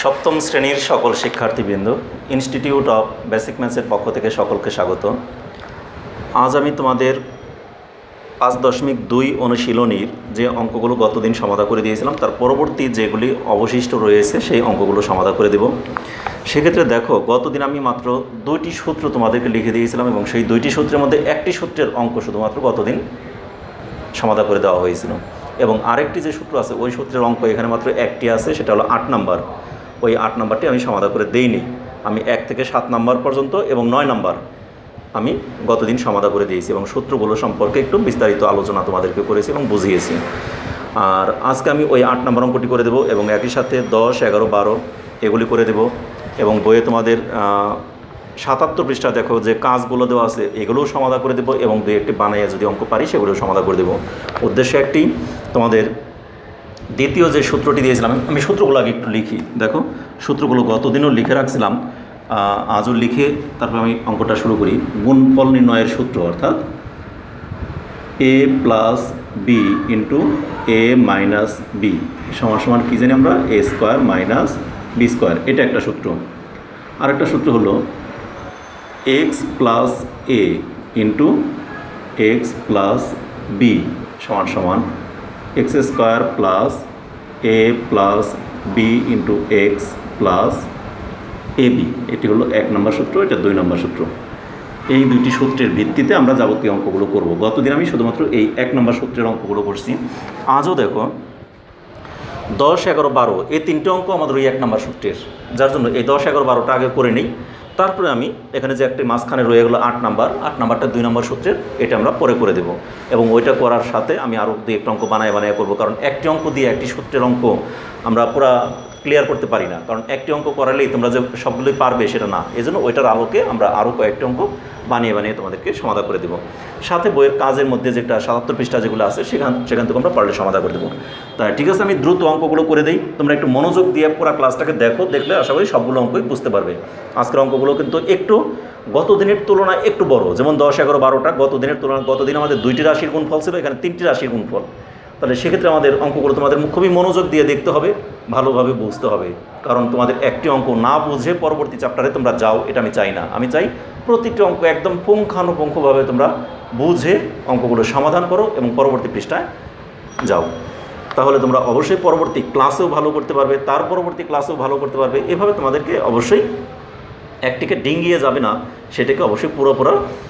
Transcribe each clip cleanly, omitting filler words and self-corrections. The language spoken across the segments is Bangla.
সপ্তম শ্রেণীর সকল শিক্ষার্থীবৃন্দ, ইনস্টিটিউট অফ বেসিক ম্যাথসের পক্ষ থেকে সকলকে স্বাগত। আজ আমি তোমাদের 5.2 অনুশীলনীর যে অঙ্কগুলো গতদিন সমাধান করে দিয়েছিলাম তার পরবর্তী যেগুলি অবশিষ্ট রয়েছে সেই অঙ্কগুলো সমাধান করে দেব। সেক্ষেত্রে দেখো, গতদিন আমি মাত্র 2টি সূত্র তোমাদেরকে লিখে দিয়েছিলাম এবং সেই 2টি সূত্রের মধ্যে একটি সূত্রের অঙ্ক শুধুমাত্র গতদিন সমাধান করে দেওয়া হয়েছিল এবং আরেকটি যে সূত্র আছে ওই সূত্রের অঙ্ক এখানে মাত্র একটি আছে, সেটা হলো 8 নাম্বার। ওই 8 নাম্বারটি আমি সমাধান করে দেইনি। আমি 1 থেকে 7 নাম্বার পর্যন্ত এবং 9 নাম্বার আমি গতদিন সমাধান করে দিয়েছি এবং সূত্রগুলো সম্পর্কে একটু বিস্তারিত আলোচনা তোমাদেরকে করেছি এবং বুঝিয়েছি। আর আজকে আমি ওই 8 নাম্বার অঙ্কটি করে দেবো এবং একই সাথে 10, 11, 12 এগুলি করে দেব এবং বইয়ে তোমাদের 77 পৃষ্ঠা দেখো যে কাজগুলো দেওয়া আছে এগুলোও সমাধান করে দেবো এবং 2-1টি বানাইয়া যদি অঙ্ক পারি সেগুলোও সমাধান করে দেবো। উদ্দেশ্য একটি, তোমাদের দ্বিতীয় যে সূত্রটি দিয়েছিলাম, আমি সূত্রগুলো আগে একটু লিখি। দেখো, সূত্রগুলো গতদিনও লিখে রাখছিলাম, আজও লিখে তারপর আমি অঙ্কটা শুরু করি। গুণফল নির্ণয়ের সূত্র অর্থাৎ a plus B into a minus B সমান সমান কী জানি আমরা a square minus B square, এটা একটা সূত্র। আরেকটা সূত্র হলো X plus A into X plus B সমান সমান X square plus A plus B into X plus A B. এটি হলো 1 নম্বর সূত্র, এটা 2 নম্বর সূত্র। এই দুইটি সূত্রের ভিত্তিতে আমরা যাবতীয় অঙ্কগুলো করব। গতদিন আমি শুধুমাত্র এই 1 নম্বর সূত্রের অঙ্কগুলো করছি। আজও দেখো 10, 11, 12 এই 3টে অঙ্ক আমাদের ওই 1 নম্বর সূত্রের, যার জন্য এই 10, 11, 12টা আগে করে নিই। তারপরে আমি এখানে যে একটি মাঝখানে রয়ে গেলো 8 নাম্বারটা 2 নম্বর সূত্রের, এটা আমরা পরে করে দেব এবং ওইটা করার সাথে আমি আরও 2-1টা অঙ্ক বানায় করব, কারণ একটি অঙ্ক দিয়ে একটি সূত্রের অঙ্ক আমরা পুরা ক্লিয়ার করতে পারি না, কারণ একটি অঙ্ক করালেই তোমরা যে সবগুলোই পারবে সেটা না। এই জন্য ওইটার আলোকে আমরা আরও কয়েকটি অঙ্ক বানিয়ে তোমাদেরকে সমাধান করে দেবো। সাথে বইয়ের কাজের মধ্যে যেটা 77 পৃষ্ঠা যেগুলো আছে সেখান থেকে আমরা পারলে সমাধান করে দেবো। তাই ঠিক আছে, আমি দ্রুত অঙ্কগুলো করে দিই, তোমরা একটু মনোযোগ দিয়ে পুরো ক্লাসটাকে দেখলে আশা করি সবগুলো অঙ্কই বুঝতে পারবে। আজকের অঙ্কগুলো কিন্তু একটু গত দিনের তুলনায় একটু বড়, যেমন 10, 11, 12টা গত দিনের তুলনায়, গতদিন আমাদের 2টি রাশির গুণফল ছিল, এখানে 3টি রাশির গুণফল। তাহলে সেক্ষেত্রে আমাদের অঙ্কগুলো তোমাদের খুবই মনোযোগ দিয়ে দেখতে হবে, ভালোভাবে বুঝতে হবে, কারণ তোমাদের একটি অঙ্ক না বুঝে পরবর্তী চ্যাপ্টারে তোমরা যাও, এটা আমি চাই না। আমি চাই প্রতিটি অঙ্ক একদম পুঙ্খানুপুঙ্খভাবে তোমরা বুঝে অঙ্কগুলো সমাধান করো এবং পরবর্তী পৃষ্ঠায় যাও। তাহলে তোমরা অবশ্যই পরবর্তী ক্লাসেও ভালো করতে পারবে, তার পরবর্তী ক্লাসেও ভালো করতে পারবে। এভাবে তোমাদেরকে অবশ্যই একটিকে ডিঙ্গিয়ে যাবে না, সেটাকে অবশ্যই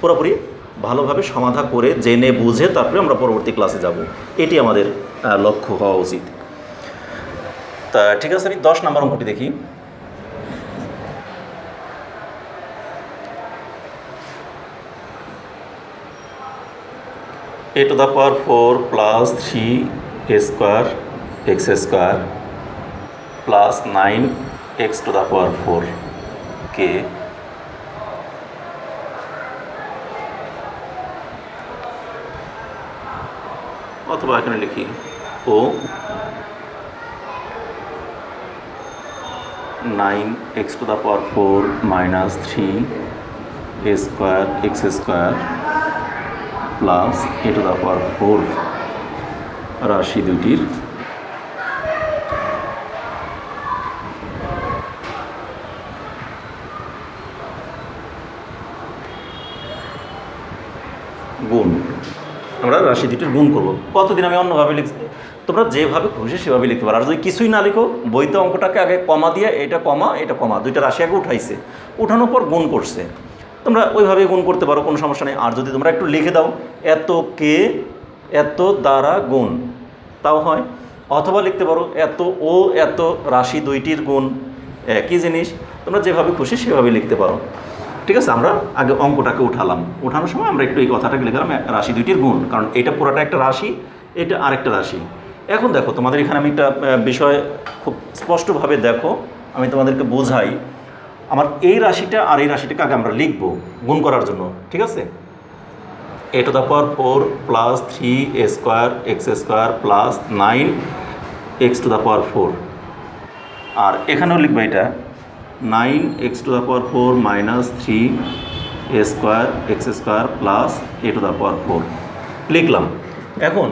পুরোপুরি ভালোভাবে সমাধান করে জেনে বুঝে তারপরে আমরা পরবর্তী ক্লাসে যাব, এটি আমাদের লক্ষ্য হওয়া উচিত। তা ঠিক আছে, আমি 10 নম্বর অঙ্কটি দেখি। a to the power 4 plus 3a square x square plus 9x to the power 4 কে অথবা এখানে লিখি ও 9x to the power 4 minus 3a square x square plus a to the power 4 রাশি দুইটির গুণ। আমরা রাশি দুটির গুণ করবো। কতদিন আমি অন্যভাবে লিখছি, তোমরা যেভাবে খুশি সেভাবে লিখতে পারো। আর যদি কিছুই না লিখো, বইতে অঙ্কটাকে আগে কমা দিয়ে এটা কমা এটা কমা, দুইটা রাশি আগে উঠাইছে, উঠানোর পর গুণ করছে, তোমরা ওইভাবে গুণ করতে পারো, কোনো সমস্যা নেই। আর যদি তোমরা একটু লিখে দাও এত কে এত দ্বারা গুণ, তাও হয়। অথবা লিখতে পারো এত ও এত রাশি দুইটির গুণ, একই জিনিস। তোমরা যেভাবে খুশি সেভাবে লিখতে পারো। ঠিক আছে, আমরা আগে অঙ্কটাকে উঠালাম, উঠানোর সময় আমরা একটু এই কথাটাকে লিখলাম রাশি দুইটির গুণ, কারণ এটা পুরোটা একটা রাশি, এটা আরেকটা রাশি। এখন দেখো, তোমাদের এখানে আমি একটা বিষয় খুব স্পষ্টভাবে দেখো, আমি তোমাদেরকে বোঝাই। আমার এই রাশিটা আর এই রাশিটাকে আগে আমরা লিখব গুণ করার জন্য। ঠিক আছে, a to the power 4 plus 3a square x square plus 9x to the power 4, আর এখানেও লিখবো এটা 9x to the power 4 minus 3a square x square plus a to the power 4 লিখলাম। এখন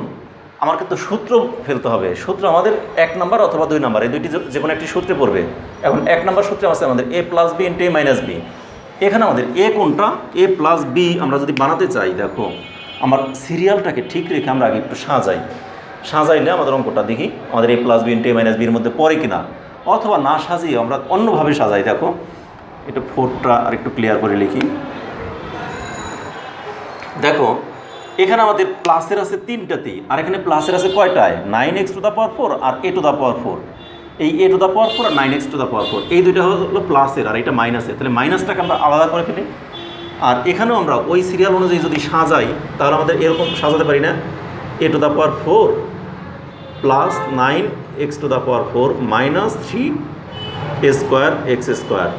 আমার কিন্তু সূত্র ফেলতে হবে। সূত্র আমাদের 1 নাম্বার অথবা 2 নাম্বার, এই দুইটি যে কোনো একটি সূত্রে পড়বে। এখন 1 নাম্বার সূত্রে আছে আমাদের a plus B into a minus B. এখানে আমাদের a কোনটা, a প্লাস বি আমরা যদি বানাতে চাই, দেখো আমার সিরিয়ালটাকে ঠিক রেখে আমরা আগে একটু সাজাইলে আমাদের অঙ্কটা দেখি আমাদের a plus B into a minus বির মধ্যে পড়ে কিনা, অথবা না সাজিয়ে আমরা অন্যভাবে সাজাই। দেখো এটা 4টা আর একটু ক্লিয়ার করে লিখি। দেখো এখানে আমাদের প্লাসের আছে 3টাতেই, আর এখানে প্লাসের আছে কয়টায়, 9x টু দ্য পাওয়ার 4 আর a টু দ্য পাওয়ার 4। এই a টু দ্য পাওয়ার 4 আর 9x টু দ্য পাওয়ার 4 এই দুইটা হলো প্লাসের, আর এটা মাইনাসের। তাহলে মাইনাসটাকে আমরা আলাদা করে ফেলি। আর এখানেও আমরা ওই সিরিয়াল অনুযায়ী যদি সাজাই, তাহলে আমাদের এরকম সাজাতে পারি না, a টু দ্য পাওয়ার 4 প্লাস 9x to the power 4 minus 3a square x square.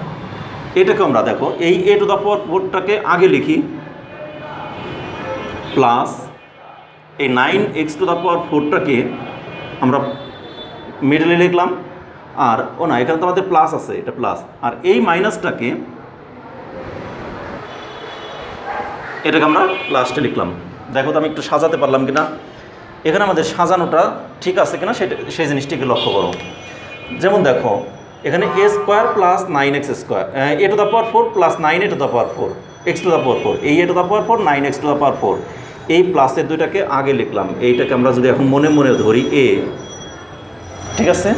এটাকে আমরা দেখো এই a টু দ্য পাওয়ার 4টাকে আগে লিখি, প্লাস এই 9x টু দ্য পাওয়ার 4টাকে আমরা মিডলে লিখলাম। আর ও না, এখানে তো আমাদের প্লাস আছে, এটা প্লাস। আর এই মাইনাসটাকে এটাকে আমরা লাস্টে লিখলাম। দেখো তো আমি একটু সাজাতে পারলাম কিনা, এখানে আমাদের সাজানোটা ঠিক আছে কিনা সেই জিনিসটিকে লক্ষ্য করো। যেমন দেখো এখানে a square plus 9x square, a to the power 4 plus 9a two the power 4 x two the power 4, এই a to the power 4 9x to the power 4, এই প্লাসের দুইটাকে আগে লিখলাম। এইটাকে আমরা যদি এখন মনে মনে ধরি a, ঠিক আছে।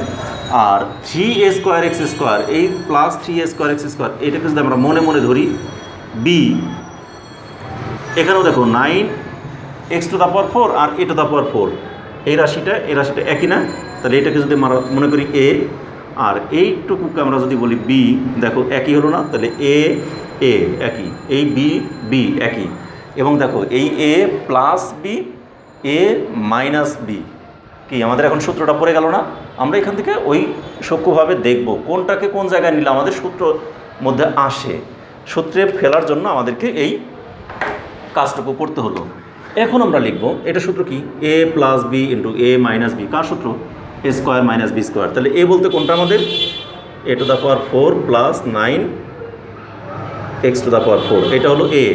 আর 3a স্কোয়ার এক্স স্কোয়ার, এই plus 3a square x square, এইটাকে যদি আমরা মনে মনে ধরি b। এখানেও দেখো 9x টু দ্য পাওয়ার 4 আর a টু দ্য পাওয়ার 4, এই রাশিটা একই না? তাহলে এটাকে যদি আমরা মনে করি a, আর এইটুকুকে আমরা যদি বলি b, দেখো একই হলো না? তাহলে a একই, এই b একই। এবং দেখো এই a plus B, a minus B কি আমাদের এখন সূত্রটা পড়ে গেল না? আমরা এখান থেকে ওই সূক্ষ্মভাবে দেখব কোনটাকে কোন জায়গায় নিলে আমাদের সূত্র মধ্যে আসে। সূত্রে ফেলার জন্য আমাদেরকে এই কাজটুকু করতে হলো। এখন আমরা লিখব এটা সূত্র কি, a plus B into a minus B. কার সূত্র? a square minus B square. তাহলে a বলতে কোনটা আমাদের, a টু দ্য পাওয়ার 4 প্লাস 9x টু দ্য পাওয়ার 4, এটা হলো a,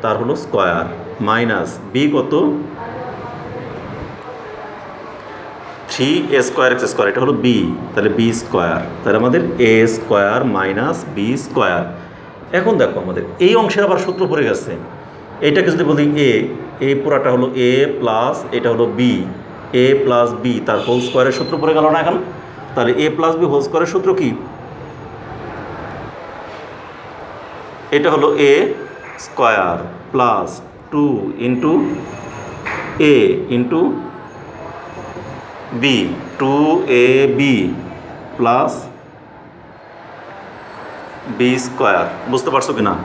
তার হলো স্কোয়ার, মাইনাস বি কত, 3a স্কোয়ার এক্স স্কোয়ার, এটা হলো বি, তাহলে বি স্কোয়ার। তাহলে আমাদের a square minus B square. এখন দেখো আমাদের এই অংশের আবার সূত্র পড়ে গেছে। এইটাকে যদি বলি এই পুরাটা হলো a প্লাস এটা হলো b, a প্লাস বি তার হোল স্কোয়ারের সূত্র পড়ে গেল না এখন? তাহলে a প্লাস বি হোল স্কোয়ারের সূত্র কি, এটা হলো a square plus 2 into a into B, 2ab plus B square. বুঝতে পারছো কি না?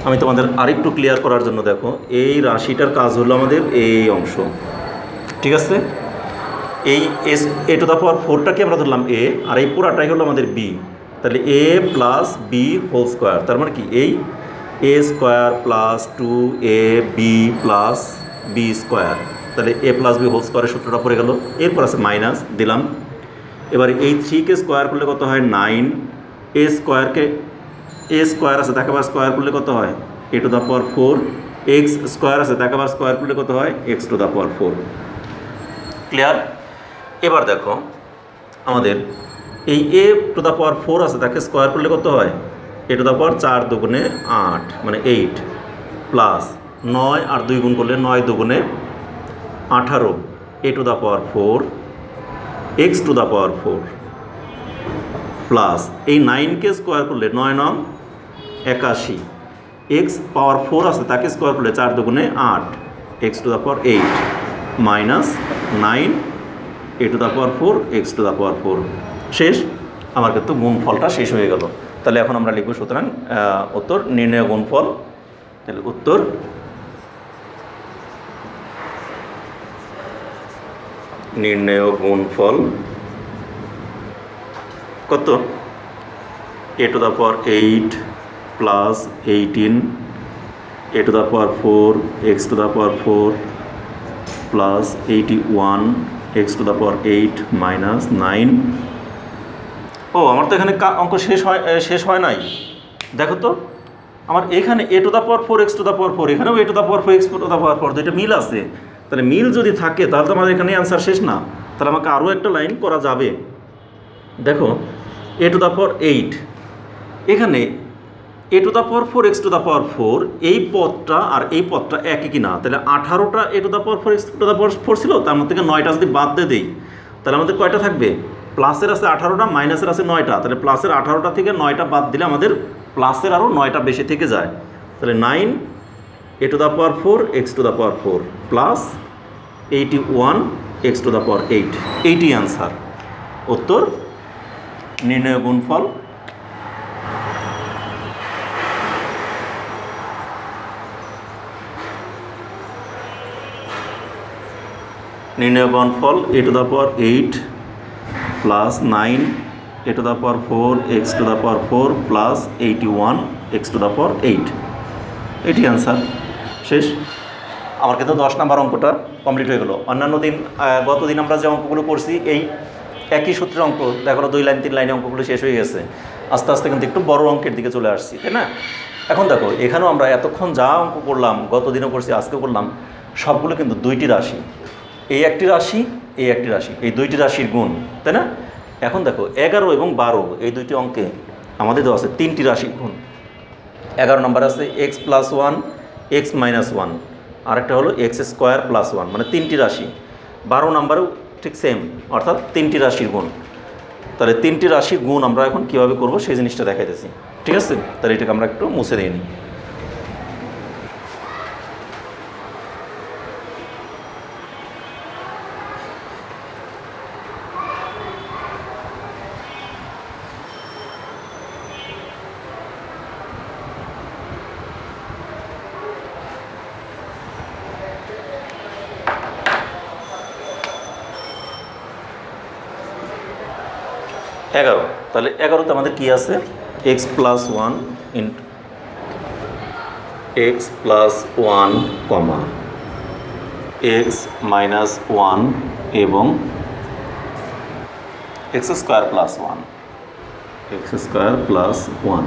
আমি তোমাদের আরেকটু ক্লিয়ার করার জন্য দেখো, এই রাশিটার কাজ হলো আমাদের এই অংশ, ঠিক আছে। এই a টু দ্য পাওয়ার 4টাকে আমরা ধরলাম a, আর এই পুরাটাই হলো আমাদের b। তাহলে a plus B whole square, তার মানে কি এই a square plus 2ab plus B square. তাহলে a প্লাস বি হোল স্কোয়ারের সূত্রটা পড়ে গেল। এরপর আছে মাইনাস দিলাম। এবার এই 3কে স্কোয়ার করলে কত হয় 9, a স্কোয়ারকে a স্কোয়ার আছে তাকে আবার স্কোয়ার করলে কত হয় a to the power 4, x square আছে তাকে আবার স্কোয়ার করলে কত হয় x two the power 4। Clear? এবার দেখো আমাদের এই a টু দ্য পাওয়ার 4 আছে তাকে স্কোয়ার করলে কত হয় a টু দ্য পাওয়ার 4 দুগুণে 8 মানে 8, প্লাস 9 আর 2 গুণ করলে 9 দুগুণে 18 a to the power 4 x two the power 4, plus এই 9কে স্কোয়ার করলে 9 9 81, x পাওয়ার 4 আছে তাকে স্কোয়ার করলে 4 দুগুণে 8 x two the power 8 minus 9 a to the power 4 x two the power 4। শেষ, আমার কিন্তু গুণফলটা শেষ হয়ে গেল। তাহলে এখন আমরা লিখব সুতরাং উত্তর নির্ণয় গুণফল। তাহলে উত্তর নির্ণয় গুণফল কত, a to the power 8 plus 18 a to the power 4 x two the power 4 plus 81 x two the power 8 minus 9। ও আমার তো এখানে অঙ্ক শেষ হয় নাই। দেখো তো আমার এখানে a to the power 4 x two the power 4, এখানেও a to the power 4 x two the power 4, দুইটা মিল আছে। তাহলে মিল যদি থাকে তাহলে তো আমাদের এখানে অ্যান্সার শেষ না, তাহলে আমাকে আরও একটা লাইন করা যাবে। দেখো a টু দ্য পাওয়ার 8, এখানে a to the power 4 x two the power 4, এই পদটা আর এই পদটা একই কি না? তাহলে 18টা a to the power 4 x two the power 4 ছিল, তার মধ্যে থেকে 9টা যদি বাদ দিয়ে দিই তাহলে আমাদের কয়টা থাকবে? প্লাসের আছে 18টা, মাইনাসের আছে 9টা, তাহলে প্লাসের 18টা থেকে 9টা বাদ দিলে আমাদের প্লাসের আরও 9টা বেশি থেকে যায়। তাহলে 9 a to the power 4 x two the power 4 plus 81 x two the power 8, eighty answer. উত্তর নির্ণয় গুণফল নির্ণয় গুণফল a to the power 8 plus 9 a to the power 4 x two the power 4 plus 81 x two the পাওয়ার 8, এটি অ্যান্সার। শেষ। আমার কিন্তু 10 নম্বর অঙ্কটা কমপ্লিট হয়ে গেল। অন্যান্য দিন গত দিন আমরা যে অঙ্কগুলো করছি এই একই সূত্রের অঙ্ক, দেখো 2 লাইন 3 লাইনে অঙ্কগুলো শেষ হয়ে গেছে। আস্তে আস্তে কিন্তু একটু বড় অঙ্কের দিকে চলে আসছি, তাই না? এখন দেখো এখানেও আমরা এতক্ষণ যা অঙ্ক করলাম, গত দিনও করছি, আজকেও করলাম, সবগুলো কিন্তু দুইটি রাশি, এই একটি রাশি, এই একটি রাশি, এই দুইটি রাশির গুণ, তাই না? এখন দেখো 11 এবং 12 এই দুইটি অঙ্কে আমাদের দেওয়া আছে 3টি রাশির গুণ। 11 নম্বর আছে x প্লাস 1 x মাইনাস 1, আরেকটা হলো x স্কোয়ার প্লাস 1, মানে 3টি রাশি। 12 নম্বরেও ঠিক সেম, অর্থাৎ 3টি রাশির গুণ। তাহলে 3টি রাশির গুণ আমরা এখন কীভাবে করবো সেই জিনিসটা দেখাইতেছি, ঠিক আছে? তাহলে এটাকে আমরা একটু মুছে দিয়ে নিই। এগারো, তাহলে 11তে আমাদের কি আছে? x plus 1 into x plus 1 কমা x মাইনাস 1 এবং x square plus 1, x square plus 1।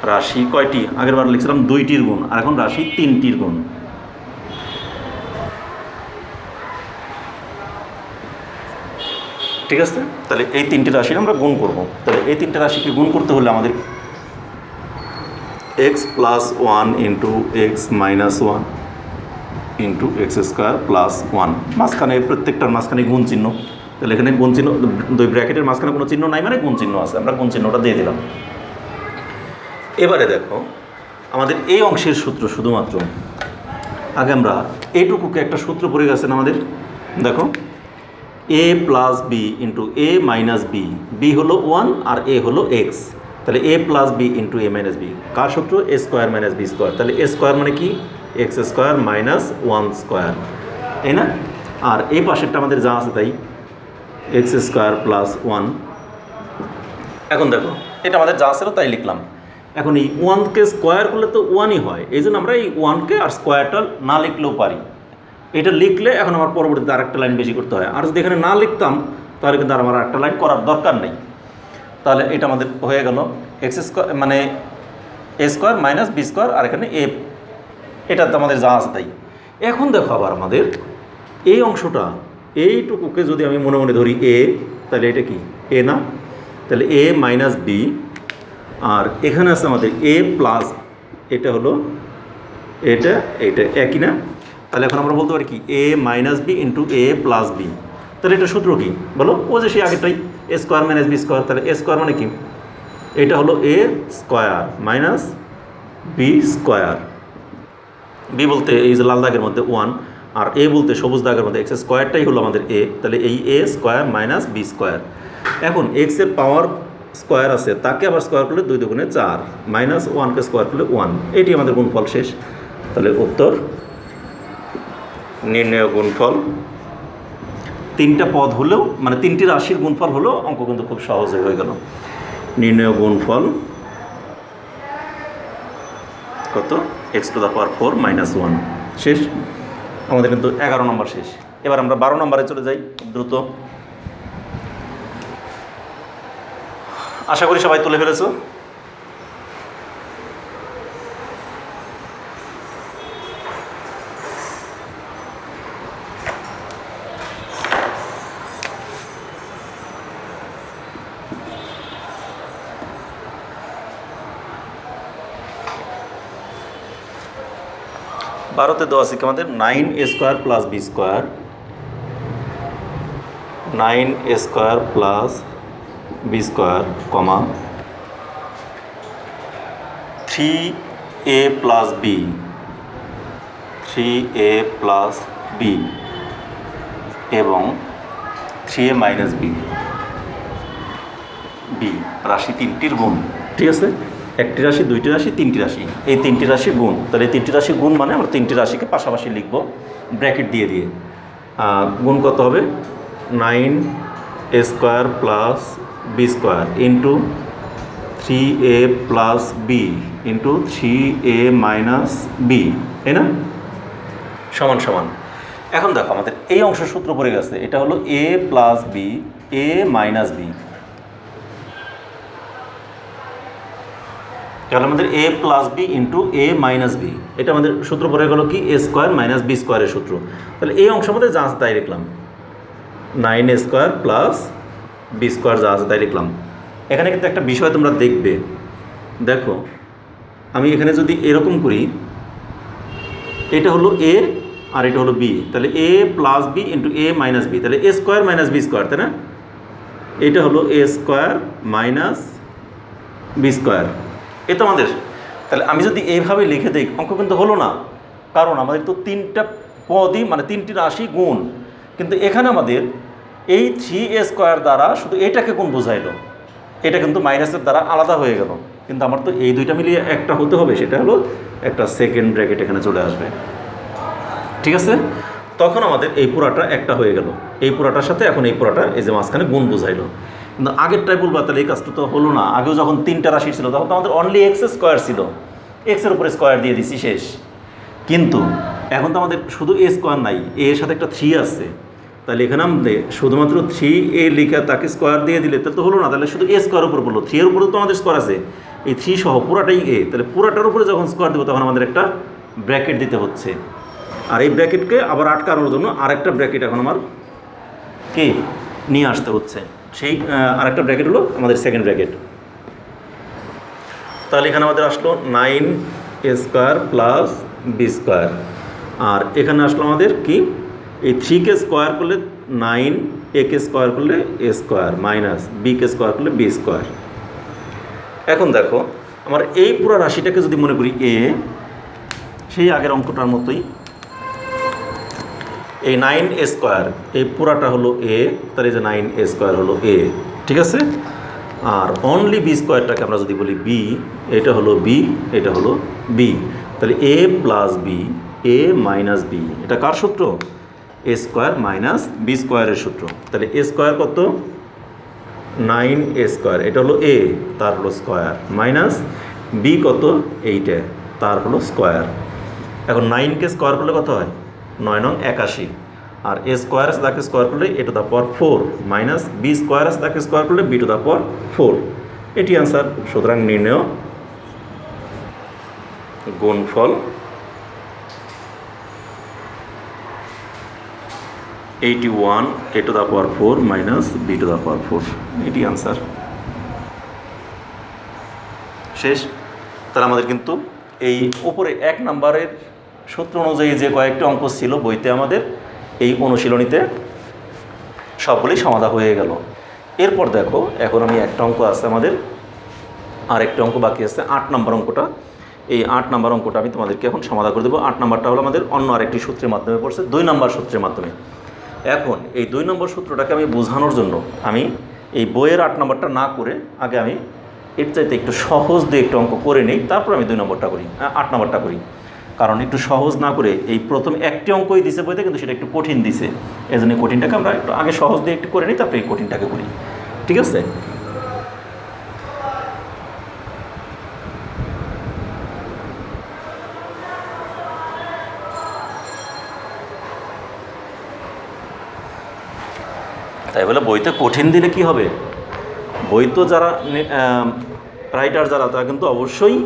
রাশি কয়টি? আগের বার লিখছিলাম 2টির গুণ, আর এখন রাশি 3টির গুণ। ঠিক আছে, তাহলে এই 3টি রাশির আমরা গুণ করব। তাহলে এই 3টে রাশিকে গুণ করতে হলে আমাদের x plus 1 into x minus 1 into x square plus 1, মাঝখানে প্রত্যেকটার মাঝখানে গুণ চিহ্ন। তাহলে এখানে গুণ চিহ্ন, 2 ব্র্যাকেটের মাঝখানে কোনো চিহ্ন নাই, মানে গুণ চিহ্ন আছে, আমরা গুণ চিহ্নটা দিয়ে দিলাম। এবারে দেখো আমাদের এই অংশের সূত্র শুধুমাত্র, আগে আমরা এইটুকুকে একটা সূত্র পড়ে গেছেন আমাদের, দেখো a plus B into A minus B, B হলো 1 আর এ হলো এক্স, তাহলে a plus B into A minus B, কার সূত্র? A square minus B square. তাহলে এ স্কোয়ার মানে কি? এক্স স্কোয়ার মাইনাস 1 স্কোয়ার, তাই না? আর এই পাশেরটা আমাদের যা আছে তাই, এক্স স্কোয়ার প্লাস 1। এখন দেখো এটা আমাদের যা ছিল তাই লিখলাম। এখন এই 1কে স্কোয়ার করলে তো 1ই হয়, এই জন্য আমরা এই 1কে আর স্কোয়ারটা না লিখলেও পারি। এটা লিখলে এখন আমার পরবর্তীতে আরেকটা লাইন বেশি করতে হয়, আর যদি এখানে না লিখতাম তাহলে কিন্তু আর আমার আরেকটা লাইন করার দরকার নেই। তাহলে এটা আমাদের হয়ে গেল এক্স স্কোয়ার মানে এ স্কোয়ার মাইনাস বি স্কোয়ার, আর এখানে এ, এটা তো আমাদের যা আছে তাই। এখন দেখো আবার আমাদের এই অংশটা, এইটুকুকে যদি আমি মনে মনে ধরি এ, তাহলে এটা কি? এ না? তাহলে এ মাইনাস বি, আর এখানে আছে আমাদের এ প্লাস, এটা হলো এটা, এটা একই না? তাহলে এখন আমরা বলতে পারি কি? A minus B into A plus B. তাহলে এটা সূত্র কি বলো? ও যে সেই আগেরটাই, A square minus B square. তাহলে এ স্কোয়ার মানে কি? এটা হলো A square minus B square. B বলতে এই যে লাল দাগের মধ্যে 1, আর এ বলতে সবুজ দাগের মধ্যে এক্স স্কোয়ারটাই হলো আমাদের এ। তাহলে এই এ স্কোয়ার মাইনাস বি স্কোয়ার। এখন এক্সের পাওয়ার স্কোয়ার আছে, তাকে আবার স্কোয়ার করলে 2 দুগুণে 4, মাইনাস 1কে স্কোয়ার করলে 1, এটি আমাদের গুণফল শেষ। তাহলে উত্তর নির্ণয় গুণফল। 3টা পদ হলেও, মানে 3টি রাশির গুণফল হলেও অঙ্ক কিন্তু খুব সহজে হয়ে গেল। নির্ণয় গুণফল কত? X two the power 4 minus 1। শেষ। আমাদের কিন্তু 11 নম্বর শেষ। এবার আমরা 12 নম্বরে চলে যাই দ্রুত। আশা করি সবাই তুলে ফেলেছো। 12তে দেওয়া আছে কি আমাদের 9a² plus b², 9a² plus b², কমা 3a plus b, 3a plus b এবং 3a মাইনাস b, বি রাশি তিনটির গুণ। ঠিক আছে, একটি রাশি, দুইটি রাশি, তিনটি রাশি, এই তিনটি রাশি গুণ। তাহলে এই তিনটি রাশি গুণ মানে আমরা তিনটি রাশিকে পাশাপাশি লিখব ব্র্যাকেট দিয়ে দিয়ে। গুণ কত হবে? 9a² plus b² into 3a plus B into 3a minus B, তাই না? সমান সমান। এখন দেখো আমাদের এই অংশ সূত্র পড়ে গেছে, এটা হলো a plus B, a minus B. তাহলে আমাদের a plus B into a minus B, এটা আমাদের সূত্র পড়ে গেল কি a² মাইনাস b² সূত্র। তাহলে এই অংশের মধ্যে যা আছে তাই লিখলাম, 9a² প্লাস b² যা আছে তাই লিখলাম। এখানে কিন্তু একটা বিষয় তোমরা দেখবে, দেখো আমি এখানে যদি এরকম করি, এটা হলো a আর এটা হলো b, তাহলে a plus B into a minus B, তাহলে a² মাইনাস b², তাই না? এটা হলো a² মাইনাস b², এ তো আমাদের। তাহলে আমি যদি এইভাবে লিখে দিই, অঙ্ক কিন্তু হলো না, কারণ আমাদের তো তিনটা পদই মানে তিনটি রাশি গুণ, কিন্তু এখানে আমাদের এই 3a² দ্বারা শুধু এটাকে গুণ বোঝাইলো, এটা কিন্তু মাইনাসের দ্বারা আলাদা হয়ে গেল। কিন্তু আমার তো এই দুইটা মিলিয়ে একটা হতে হবে, সেটা হলো একটা সেকেন্ড ব্র্যাকেট এখানে চলে আসবে। ঠিক আছে, তখন আমাদের এই পুরাটা একটা হয়ে গেল, এই পুরাটার সাথে এখন এই পুরাটা এই যে মাঝখানে গুণ বোঝাইলো। কিন্তু আগেরটাই বলবো, তাহলে এই কাজটা তো হলো না। আগেও যখন তিনটা রাশি ছিল তখন তো আমাদের অনলি x² ছিল, এক্সের উপরে স্কোয়ার দিয়ে দিছি, শেষ। কিন্তু এখন তো আমাদের শুধু a² নাই, এর সাথে একটা 3 আছে, তাহলে এখানে আমাদের শুধুমাত্র 3a লিখা তাকে স্কোয়ার দিয়ে দিলে তাহলে তো হলো না, তাহলে শুধু a² উপর পড়লো, 3 এর উপরে তো আমাদের স্কোয়ার আছে, এই 3 সহ পুরাটাই a, তাহলে পুরাটার উপরে যখন স্কোয়ার দেবো তখন আমাদের একটা ব্র্যাকেট দিতে হচ্ছে। আর এই ব্র্যাকেটকে আবার আটকানোর জন্য আরেকটা ব্র্যাকেট এখন আমার কি নিয়ে আসতে হচ্ছে, সেই আরেকটা ব্র্যাকেট হলো আমাদের সেকেন্ড ব্র্যাকেট। তাহলে এখানে আমাদের আসলো 9a² প্লাস b², আর এখানে আসলো আমাদের কি এই 3কে স্কোয়ার করলে 9, a-কে স্কোয়ার করলে a² মাইনাস b-কে স্কোয়ার করলে b²। এখন দেখো আমার এই পুরো রাশিটাকে যদি মনে করি a, সেই আগের অঙ্কটার মতোই এই 9a², এই পুরাটা হলো a, তার এই যে 9a² হলো a, ঠিক আছে। আর অনলি b²টাকে আমরা যদি বলি b, এটা হলো b, এটা হলো b, তাহলে a plus b, a minus b, এটা কার সূত্র? a² মাইনাস b² এর সূত্র। তাহলে a² কত? 9a², এটা হলো a, তার হলো স্কোয়ার, মাইনাস b কত? 8, তার হলো স্কোয়ার। এখন 9কে স্কোয়ার করলে কত হয়? 9 নং 81, আর a² আছে তাকে স্কোয়ার করলে a⁴ মাইনাস b² আছে তাকে স্কোয়ার করলে b⁴, এটি অ্যান্সার। সুতরাং নির্ণয় গুণফল 81 a⁴ মাইনাস b⁴, এটি অ্যান্সার। শেষ। তাহলে আমাদের কিন্তু এই উপরে 1 নম্বরের সূত্র অনুযায়ী যে কয়েকটি অঙ্ক ছিল বইতে, আমাদের এই অনুশীলনীতে সবগুলোই সমাধান হয়ে গেল। এরপর দেখো এখন আমি একটা অঙ্ক আছে আমাদের, আর একটা অঙ্ক বাকি আছে 8 নম্বর অঙ্কটা। এই 8 নম্বর অঙ্কটা আমি তোমাদেরকে এখন সমাধান করে দেবো। 8 নম্বরটা হলো আমাদের অন্য আরেকটি সূত্রের মাধ্যমে পড়ছে, 2 নম্বর সূত্রের মাধ্যমে। এখন এই 2 নম্বর সূত্রটাকে আমি বোঝানোর জন্য আমি এই বইয়ের 8 নম্বরটা না করে আগে আমি এর চাইতে একটু সহজ দিয়ে একটু অঙ্ক করে নিই, তারপর আমি 2 নম্বরটা করি, 8 নম্বরটা করি। কারণ একটু সহজ না করে এই প্রথম একটি অঙ্কই দিছে বইতে, কিন্তু সেটা একটু কঠিন দিছে, এই জন্য কঠিনটাকে আমরা একটু আগে সহজ দিয়ে একটু করে নিই, তারপরে এই কঠিনটাকে করি, ঠিক আছে। তাই বলে বইতে কঠিন দিলে কি হবে? বই তো যারা রাইটার যারা, তারা কিন্তু অবশ্যই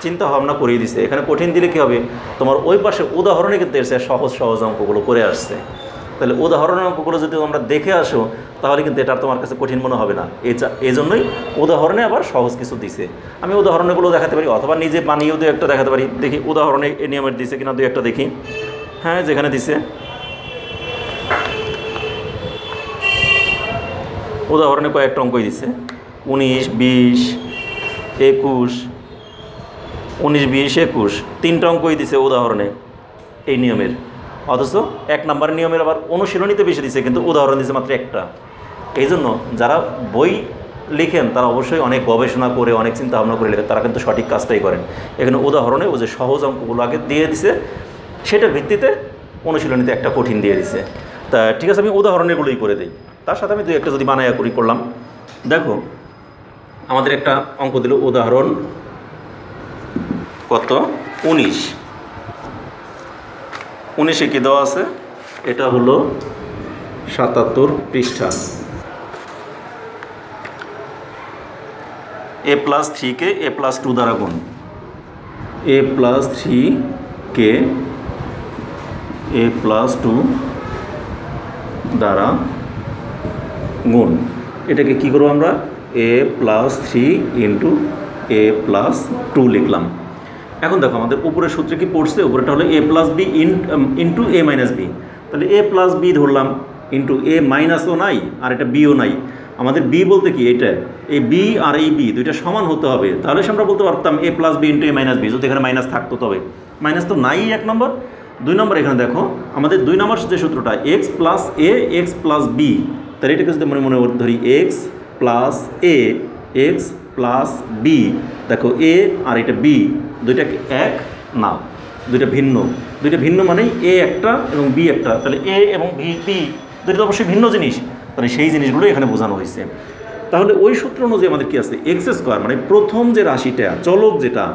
চিন্তা ভাবনা করিয়ে দিছে। এখানে কঠিন দিলে কি হবে? তোমার ওই পাশে উদাহরণে কিন্তু এসে সহজ সহজ অঙ্কগুলো করে আসছে, তাহলে উদাহরণের অঙ্কগুলো যদি তোমরা দেখে আসো তাহলে কিন্তু এটা তোমার কাছে কঠিন মনে হবে না। এই জন্যই উদাহরণে আবার সহজ কিছু দিছে। আমি উদাহরণগুলো দেখাতে পারি অথবা নিজে বানিয়েও দু একটা দেখাতে পারি। দেখি উদাহরণে এই নিয়মের দিছে কিনা, দু একটা দেখি। হ্যাঁ, যেখানে দিছে উদাহরণে কয়েকটা অঙ্কই দিছে, 19, 20, 21, 19, 20, 21 তিনটা অঙ্কই দিছে উদাহরণে এই নিয়মের। অথচ 1 নম্বর নিয়মের আবার অনুশীলনীতে বেশি দিছে, কিন্তু উদাহরণ দিছে মাত্র একটা। এই জন্য যারা বই লিখেন তারা অবশ্যই অনেক গবেষণা করে, অনেক চিন্তা ভাবনা করে লেখেন, তারা কিন্তু সঠিক কাজটাই করেন। এখানে উদাহরণে ও যে সহজ অঙ্কগুলো আগে দিয়ে দিছে, সেটার ভিত্তিতে অনুশীলনীতে একটা কঠিন দিয়ে দিছে। তা ঠিক আছে, আমি উদাহরণেরগুলোই করে দিই। তার সাথে আমি দু একটা যদি বানায়া করি করলাম। দেখো আমাদের একটা অঙ্ক দিল, উদাহরণ কত 19। 19-এ কী দেওয়া আছে, এটা হলো 77 পৃষ্ঠা। a+3 কে a+2 দ্বারা গুণ, a+3 কে a+2 দ্বারা গুণ। এটাকে কী করবো আমরা, a+3 ইন্টু a+2 লিখলাম। এখন দেখো আমাদের উপরের সূত্রে কি পড়ছে, উপরেটা হলো a+b ইন্টু a-b। তাহলে a+b ধরলাম, ইন্টু a মাইনাসও নাই আর এটা বিও নাই। আমাদের b বলতে কি, এটা এই b আর এই b দুইটা সমান হতে হবে, তাহলে আমরা বলতে পারতাম a+b ইন্টু a-b, যদি এখানে মাইনাস থাকতো। তবে মাইনাস তো নাই 1 নম্বর। 2 নম্বর এখানে দেখো আমাদের 2 নম্বর যে সূত্রটা x+a x+b, তাহলে এটাকে যদি মনে মনে ধরি x+a x+b, দেখো a আর এটা b দুইটা এক না, দুইটা ভিন্ন। দুইটা ভিন্ন মানেই a একটা এবং b একটা, তাহলে a এবং b দুইটা তো অবশ্যই ভিন্ন জিনিস, তাহলে সেই জিনিসগুলো এখানে বোঝানো হয়েছে। তাহলে ওই সূত্র অনুযায়ী আমাদের কি আছে, x² মানে প্রথম যে রাশিটা চলক, যেটা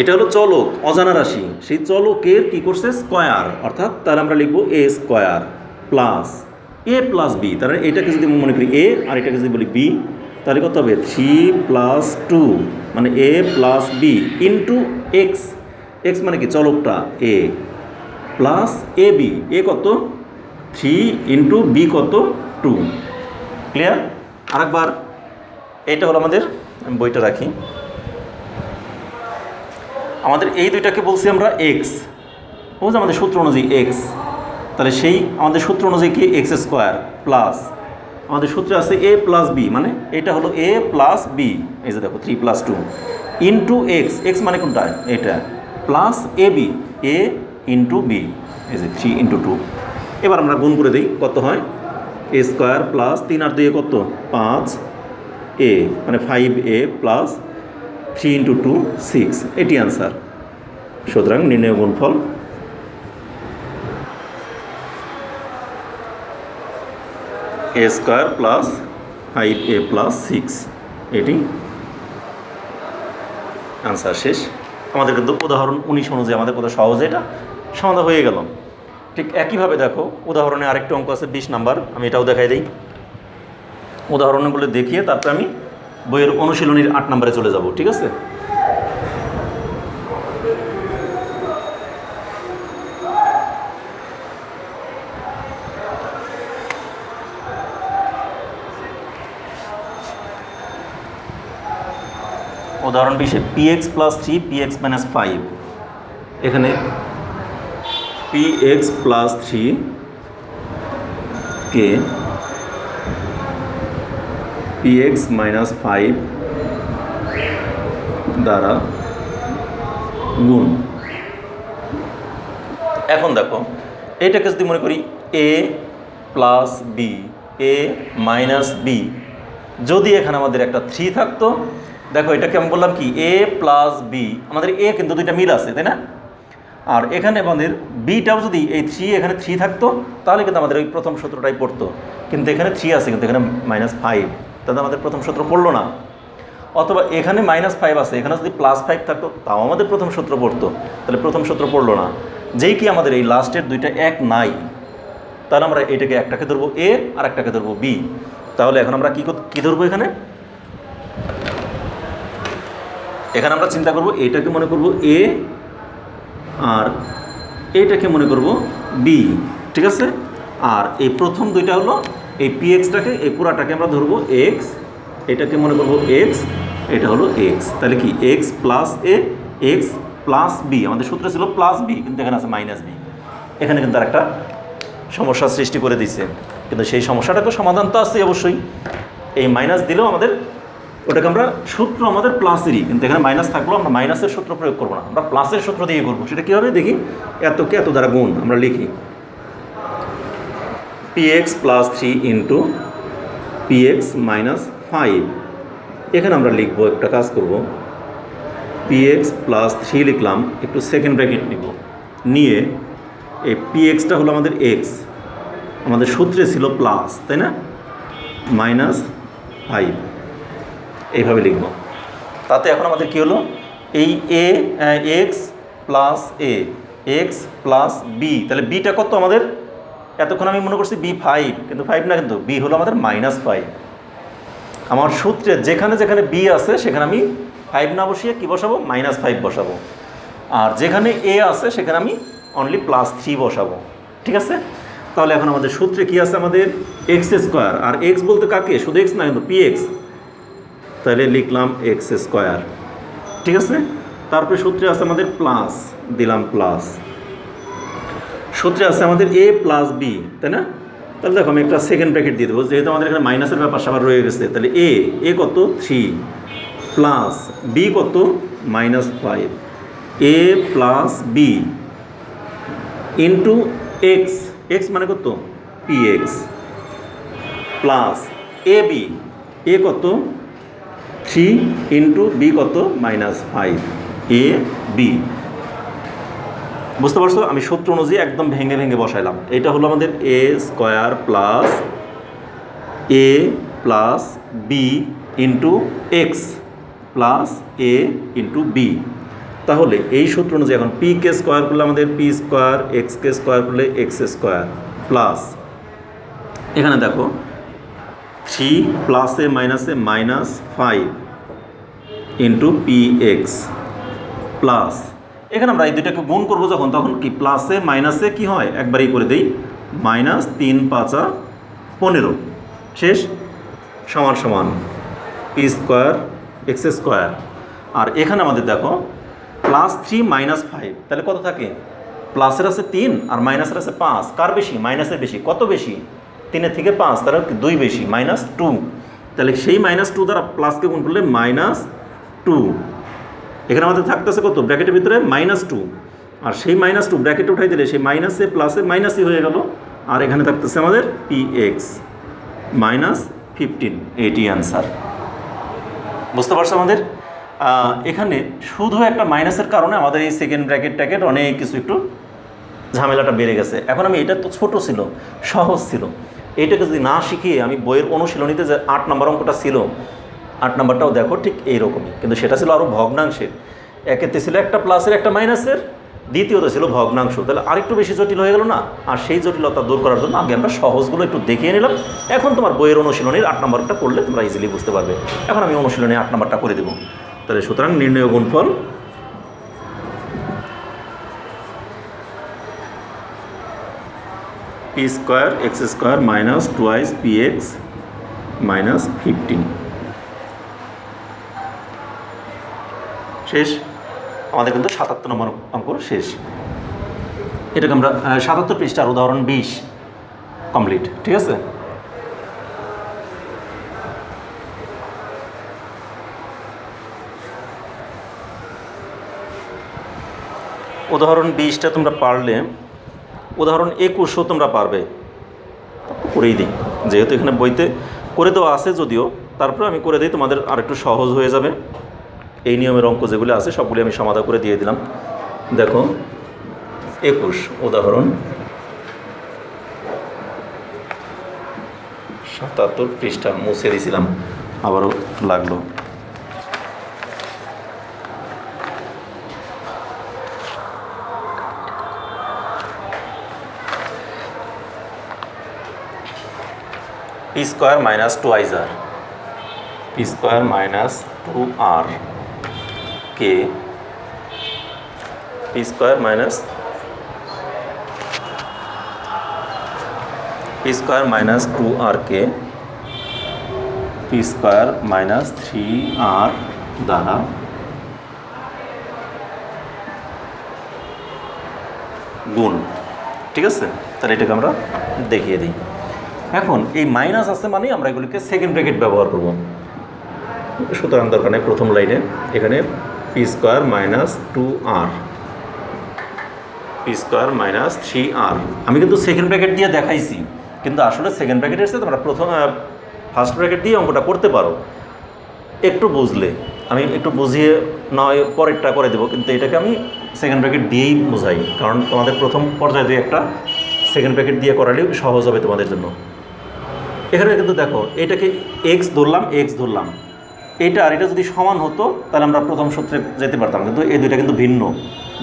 এটা হলো চলক, অজানা রাশি, সেই চলকের কি করছে স্কয়ার, অর্থাৎ তাহলে আমরা লিখবো a² প্লাস a+b। তাহলে এটাকে যদি মনে করি a আর এটাকে যদি বলি b, তাহলে কত হবে 3+2 মানে a+b ইন্টু x। x মানে কি চলকটা a প্লাস ab, a কত 3 ইন্টু b কত 2। ক্লিয়ার? আরেকবার, এটা হলো আমাদের, আমি বইটা রাখি, আমাদের এই দুইটাকে বলছি আমরা x, বুঝলি আমাদের সূত্র অনুযায়ী x। তাহলে সেই আমাদের সূত্র অনুযায়ী কি x² প্লাস আমাদের সূত্রে আছে a+b, মানে এটা হলো a+b, এই যে দেখো 3+2 ইন্টু x, x মানে কোনটা এটা, plus ab, a into b, এই যে 3 ইন্টু 2। এবার আমরা গুণ করে দিই, কত হয় a² প্লাস 3 আর 2 কত 5a, মানে 5a প্লাস 3 ইন্টু 2 6, এটি আনসার। সুতরাং নির্ণয় গুণফল a² প্লাস 5a প্লাস 6, এটি আনসার। শেষ। আমাদের কিন্তু উদাহরণ 19 অনুযায়ী আমাদের কত সহজে এটা সমাধান হয়ে গেল। ঠিক একইভাবে দেখো উদাহরণে আরেকটা অঙ্ক আছে 20 নাম্বার, আমি এটাও দেখাই দিই। উদাহরণগুলো দেখিয়ে তারপরে আমি বইয়ের অনুশীলনীর 8 নম্বরে চলে যাব, ঠিক আছে? উদাহরণ 20, px+3 px-5। এখানে px+3 কে px-5 দ্বারা গুণ। এখন দেখো এইটাকে যদি মনে করি a+b a-b, যদি এখানে আমাদের একটা 3 থাকতো, দেখো এটাকে আমি বললাম কি a+b, আমাদের a কিন্তু দুইটা মিল আছে, তাই না? আর এখানে আমাদের বিটাও যদি এই 3 এখানে 3 থাকতো, তাহলে কিন্তু আমাদের ওই প্রথম সূত্রটাই পড়তো। কিন্তু এখানে 3 আছে, কিন্তু এখানে -5, তাহলে আমাদের প্রথম সূত্র পড়লো না। অথবা এখানে -5 আছে, এখানে যদি +5 থাকতো, তাও আমাদের প্রথম সূত্র পড়তো, তাহলে প্রথম সূত্র পড়লো না। যেই কি আমাদের এই লাস্টের দুইটা এক নাই, তাহলে আমরা এটাকে একটাকে ধরবো a আর একটাকে ধরবো b। তাহলে এখন আমরা কি ধরবো, এখানে আমরা চিন্তা করব, এটাকে মনে করব a আর এইটাকে মনে করব বি, ঠিক আছে। আর এই প্রথম দুইটা হলো এই পি এক্সটাকে, এই পুরাটাকে আমরা ধরবো এক্স, এটাকে মনে করব এক্স, এটা হলো এক্স। তাহলে কি এক্স প্লাস এ, এক্স প্লাস বি, আমাদের সূত্র ছিল প্লাস বি, কিন্তু এখানে আছে মাইনাস বি। এখানে কিন্তু আর একটা সমস্যার সৃষ্টি করে দিচ্ছে, কিন্তু সেই সমস্যাটাকে সমাধান তো আছে অবশ্যই। এই মাইনাস দিলেও আমাদের ওটাকে আমরা সূত্র আমাদের প্লাসেরই, কিন্তু এখানে মাইনাস থাকলেও আমরা মাইনাসের সূত্র প্রয়োগ করবো না, আমরা প্লাসের সূত্র দিয়ে করবো। সেটা কী হবে দেখি, এতকে এত দ্বারা গুণ আমরা লিখি P X plus 3 into P x minus 5। এখানে আমরা লিখবো, একটা কাজ করব, পি এক্স প্লাস 3 লিখলাম, একটু সেকেন্ড ব্র্যাকেট নিব, নিয়ে এই পি এক্সটা হলো আমাদের এক্স, আমাদের সূত্রে ছিল প্লাস, তাই না, মাইনাস 5, এইভাবে লিখব। তাতে এখন আমাদের কী হলো, এই এ এক্স প্লাস এ, এক্স প্লাস বি, তাহলে বিটা কত আমাদের, এতক্ষণ আমি মনে করছি বি 5, কিন্তু 5 না, কিন্তু বি হলো আমাদের -5। আমার সূত্রে যেখানে যেখানে বি আছে সেখানে আমি 5 না বসিয়ে কী বসাবো, -5 বসাবো, আর যেখানে এ আছে সেখানে আমি অনলি +3 বসাবো, ঠিক আছে। তাহলে এখন আমাদের সূত্রে কি আছে, আমাদের এক্স স্কোয়ার, আর এক্স বলতে কাকে, শুধু এক্স না, কিন্তু পি এক্স, তাহলে লিখলাম এক্স স্কোয়ার, ঠিক আছে। তারপরে সূত্রে আছে আমাদের প্লাস, দিলাম প্লাস, সূত্রে আছে আমাদের এ প্লাস বি, তাই না। তাহলে দেখো আমি একটা সেকেন্ড ব্র্যাকেট দিয়ে দেবো, যেহেতু আমাদের এখানে মাইনাসের ব্যাপার সবার রয়ে গেছে। তাহলে এ কত 3 প্লাস বি কত -5, A plus B into X, X মানে কত P X, plus A B, A কত 3 ইন্টু বি কত -5, এ বি। বুঝতে পারছো, আমি সূত্র অনুযায়ী একদম ভেঙে ভেঙে বসাইলাম। এটা হলো আমাদের A square plus A plus B into X plus A into B. তাহলে এই সূত্র অনুযায়ী এখন পি কে স্কোয়ার করলে আমাদের পি স্কোয়ার, এক্স কে স্কোয়ার করলে এক্স স্কোয়ার, প্লাস এখানে দেখো 3 প্লাসে মাইনাসে -5 ইন্টু পি এক্স, প্লাস এখানে আমরা এই দুইটাকে গুণ করবো যখন, তখন কি প্লাসে মাইনাসে কি হয়, একবারই করে দেই, -3 5 15, শেষ, সমান সমান পি স্কোয়ার এক্স স্কোয়ার। আর এখানে আমাদের দেখো +3 -5, তাহলে কত থাকে, প্লাসের আছে 3 আর মাইনাসের আছে 5, কার বেশি, মাইনাসের বেশি, কত বেশি, 3 থেকে 5, তারা 2 বেশি, -2। তাহলে সেই -2 দ্বারা প্লাসকে গুণ করলে -2, এখানে আমাদের থাকতেছে কত, ব্র্যাকেটের ভিতরে -2, আর সেই -2 ব্র্যাকেটে উঠাই দিলে সেই মাইনাসে প্লাসে মাইনাসই হয়ে গেল, আর এখানে থাকতেছে আমাদের পি এক্স -15, এটি অ্যান্সার। বুঝতে পারছো আমাদের এখানে শুধু একটা মাইনাসের কারণে আমাদের এই সেকেন্ড ব্র্যাকেট অনেক কিছু একটু ঝামেলাটা বেড়ে গেছে। এখন আমি, এটা তো ছোট ছিল, সহজ ছিল, এইটাকে যদি না শিখিয়ে আমি বইয়ের অনুশীলনীতে যে 8 নম্বর অঙ্কটা ছিল, 8 নম্বরটাও দেখো ঠিক এইরকমই, কিন্তু সেটা ছিল আরও ভগ্নাংশের, একেতে ছিল একটা প্লাসের একটা মাইনাসের, দ্বিতীয়ত ছিল ভগ্নাংশ, তাহলে আরেকটু বেশি জটিল হয়ে গেল না। আর সেই জটিলতা দূর করার জন্য আগে আমরা সহজগুলো একটু দেখিয়ে নিলাম। এখন তোমার বইয়ের অনুশীলনীর 8 নম্বরটা পড়লে তোমরা ইজিলি বুঝতে পারবে। এখন আমি অনুশীলনী 8 নম্বরটা করে দেবো। তাহলে সুতরাং নির্ণয় গুণফল P square x square minus twice P x -15, শেষ। আমাদের কিন্তু 77 নম্বর অঙ্ক শেষ। এটাকে আমরা 77 পৃষ্ঠার উদাহরণ 20 কমপ্লিট, ঠিক আছে। উদাহরণ 20টা তোমরা পারলে উদাহরণ 21ও তোমরা পারবে, করেই দিই, যেহেতু এখানে বইতে করে দেওয়া আছে যদিও, তারপরে আমি করে দিই, তোমাদের আরেকটু সহজ হয়ে যাবে। এই নিয়মের অঙ্ক যেগুলো আছে সবগুলি আমি সমাধান করে দিয়ে দিলাম। দেখো 21 উদাহরণ 77 পৃষ্ঠা মুছে দিয়েছিলাম, আবারও লাগলো। P square minus 2r, P square minus 2r K P square minus P square minus 2r K P square minus 3r দ্বারা গুণ। ঠিক আছে, তাহলে এটাকে আমরা দেখিয়ে দিই। এখন এই মাইনাস আছে মানে আমরা এগুলিকে সেকেন্ড ব্র্যাকেট ব্যবহার করব। সুতরাং দরকার নেই, প্রথম লাইনে এখানে P square minus 2r P square minus 3r। আমি কিন্তু সেকেন্ড ব্র্যাকেট দিয়ে দেখাইছি, কিন্তু আসলে সেকেন্ড ব্র্যাকেট এসে তোমরা ফার্স্ট ব্র্যাকেট দিয়ে অঙ্কটা করতে পারো একটু বুঝলে। আমি একটু বুঝিয়ে নয় পরেরটা করে দেবো, কিন্তু এটাকে আমি সেকেন্ড ব্র্যাকেট দিয়েই বোঝাই, কারণ তোমাদের প্রথম পর্যায়ে দিয়ে একটা সেকেন্ড ব্র্যাকেট দিয়ে করালেও সহজ হবে তোমাদের জন্য। এখানে কিন্তু দেখো, এটাকে এক্স ধরলাম, এটা আর এটা যদি সমান হতো তাহলে আমরা প্রথম সূত্রে যেতে পারতাম, কিন্তু এই দুইটা কিন্তু ভিন্ন।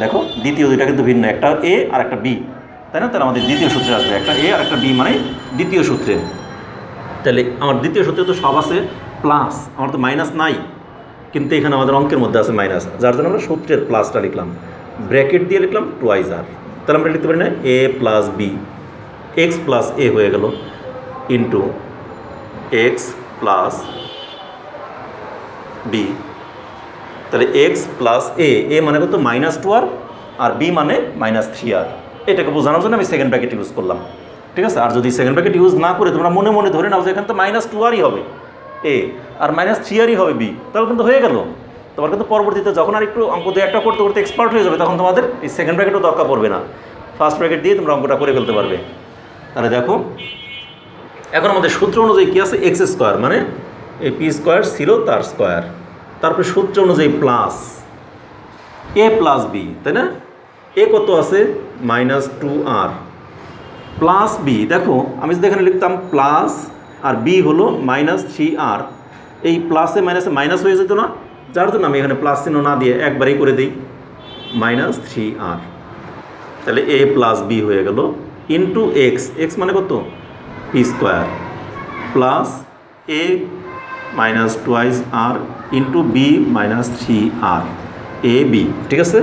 দেখো দ্বিতীয় দুইটা কিন্তু ভিন্ন, একটা এ আর একটা বি, তাই না? তাহলে আমাদের দ্বিতীয় সূত্রে আসবে একটা এ আর একটা বি, মানে দ্বিতীয় সূত্রে। তাহলে আমার দ্বিতীয় সূত্রে তো সব আছে প্লাস, আমার তো মাইনাস নাই, কিন্তু এখানে আমাদের অঙ্কের মধ্যে আছে মাইনাস, যার জন্য আমরা সূত্রের প্লাসটা লিখলাম, ব্র্যাকেট দিয়ে লিখলাম 2r। তাহলে আমরা লিখতে পারি না এ প্লাস বি, এক্স প্লাস এ হয়ে গেল, ইন্টু এক্স প্লাস বি। তাহলে এক্স প্লাস এ মানে কত মাইনাস 2r, আর বি মানে মাইনাস 3r। এটাকে বোঝানোর জন্য আমি সেকেন্ড ব্র্যাকেট ইউজ করলাম। ঠিক আছে, আর যদি সেকেন্ড ব্র্যাকেট ইউজ না করে তোমরা মনে মনে ধরে নাও যে এখানে তো মাইনাস 2rই হবে এ আর মাইনাস 3rই হবে বি, তাহলে কিন্তু হয়ে গেল। তোমার কিন্তু পরবর্তীতে যখন আর একটু অঙ্ক দিয়ে একটা করতে করতে এক্সপার্ট হয়ে যাবে, তখন তোমাদের এই সেকেন্ড ব্র্যাকেটও দরকার পড়বে না, ফার্স্ট ব্র্যাকেট দিয়ে তোমরা অঙ্কটা করে ফেলতে পারবে। তাহলে দেখো এখন আমাদের সূত্র অনুযায়ী কী আছে, এক্স স্কোয়ার মানে এই পি স্কোয়ার ছিল তার স্কোয়ার, তারপরে সূত্র অনুযায়ী প্লাস এ প্লাস বি, তাই না? এ কত আছে মাইনাস 2r প্লাস বি। দেখো আমি যদি এখানে লিখতাম প্লাস আর বি হলো মাইনাস 3r, এই প্লাসে মাইনাসে মাইনাস হয়ে যেত না, যার জন্য আমি এখানে প্লাস চিহ্ন না দিয়ে একবারেই করে দিই মাইনাস 3r। তাহলে এ প্লাস বি হয়ে গেল ইন্টু এক্স মানে কত P square plus A minus 2r into B minus 3r A B. ঠিক আছে,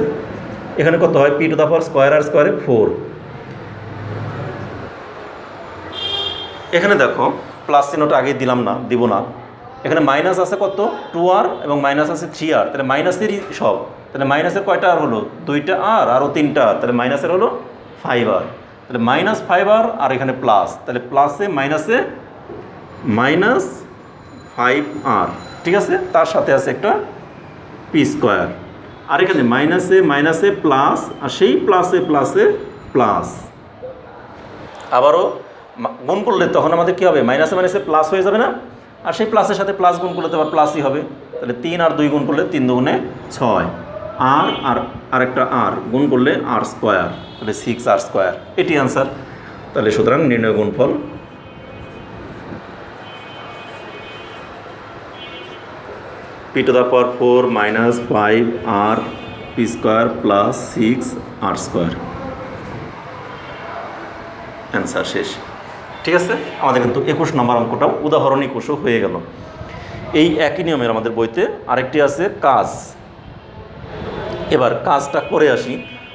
এখানে কত হয় P to the power square আর স্কোয়ারে 4। এখানে দেখো প্লাস চিহ্নটা আগে দিব না, এখানে মাইনাস আছে কত 2r এবং মাইনাস আছে 3r, তাহলে মাইনাসেরই সব, তাহলে মাইনাসের কয়টা আর হলো 2টা আর আরও 3টা, তাহলে মাইনাসের হলো 5r, তাহলে মাইনাস 5r আর এখানে প্লাস, তাহলে প্লাসে মাইনাসে মাইনাস 5r। ঠিক আছে, তার সাথে আছে একটা পি স্কোয়ার, আর এখানে মাইনাসে প্লাস, আর সেই প্লাসে প্লাস আবারও গুণ করলে তখন আমাদের কী হবে, মাইনাসে প্লাস হয়ে যাবে না, আর সেই প্লাসের সাথে প্লাস গুণ করলে তো আবার প্লাসই হবে। তাহলে 3 আর 2 গুণ করলে 3 দুগুণে 6, আর আরেকটা আর গুণ করলে r স্কোয়ার, তাহলে 6r স্কোয়ার, এটি অ্যান্সার। তাহলে সুতরাং নির্ণয় গুণফল P to the power 4 minus 5r P square plus 6r square, answer শেষ। ঠিক আছে, আমাদের কিন্তু 21 নম্বর অঙ্কটাও উদাহরণ 21 হয়ে গেল। এই একই নিয়মের আমাদের বইতে আরেকটি আছে কাজ। এবার কাজটা করে আসি।